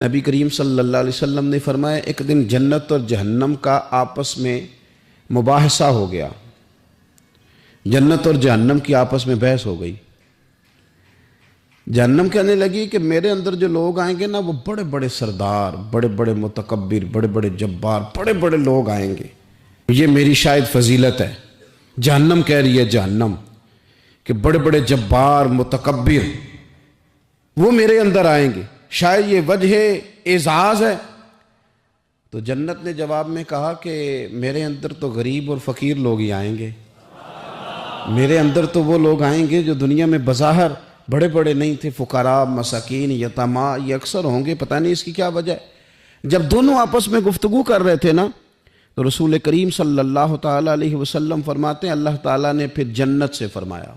نبی کریم صلی اللہ علیہ وسلم نے فرمایا ایک دن جنت اور جہنم کا آپس میں مباحثہ ہو گیا. جنت اور جہنم کی آپس میں بحث ہو گئی. جہنم کہنے لگی کہ میرے اندر جو لوگ آئیں گے نا وہ بڑے بڑے سردار، بڑے بڑے متکبر، بڑے بڑے جبار، بڑے بڑے لوگ آئیں گے. یہ میری شاید فضیلت ہے. جہنم کہہ رہی ہے جہنم کہ بڑے بڑے جبار متکبر وہ میرے اندر آئیں گے، شاید یہ وجہ اعزاز ہے. تو جنت نے جواب میں کہا کہ میرے اندر تو غریب اور فقیر لوگ ہی آئیں گے. میرے اندر تو وہ لوگ آئیں گے جو دنیا میں بظاہر بڑے بڑے نہیں تھے، فقراء، مساکین، یتامہ، یہ اکثر ہوں گے. پتہ نہیں اس کی کیا وجہ ہے. جب دونوں آپس میں گفتگو کر رہے تھے نا تو رسول کریم صلی اللہ تعالیٰ علیہ وسلم فرماتے ہیں اللہ تعالیٰ نے پھر جنت سے فرمایا،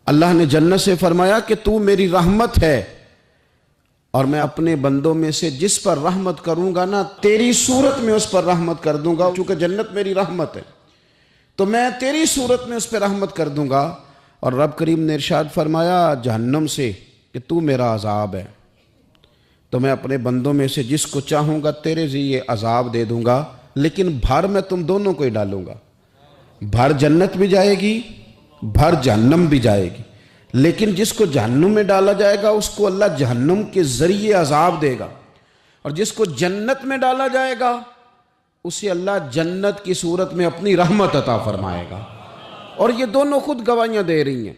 اللہ نے جنت سے فرمایا کہ تو میری رحمت ہے اور میں اپنے بندوں میں سے جس پر رحمت کروں گا نا تیری صورت میں اس پر رحمت کر دوں گا. چونکہ جنت میری رحمت ہے تو میں تیری صورت میں اس پہ رحمت کر دوں گا. اور رب کریم نے ارشاد فرمایا جہنم سے کہ تو میرا عذاب ہے تو میں اپنے بندوں میں سے جس کو چاہوں گا تیرے ذریعے عذاب دے دوں گا، لیکن بھر میں تم دونوں کو ہی ڈالوں گا. بھر جنت بھی جائے گی، بھر جہنم بھی جائے گی، لیکن جس کو جہنم میں ڈالا جائے گا اس کو اللہ جہنم کے ذریعے عذاب دے گا، اور جس کو جنت میں ڈالا جائے گا اسے اللہ جنت کی صورت میں اپنی رحمت عطا فرمائے گا. اور یہ دونوں خود گواہیاں دے رہی ہیں.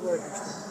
Right.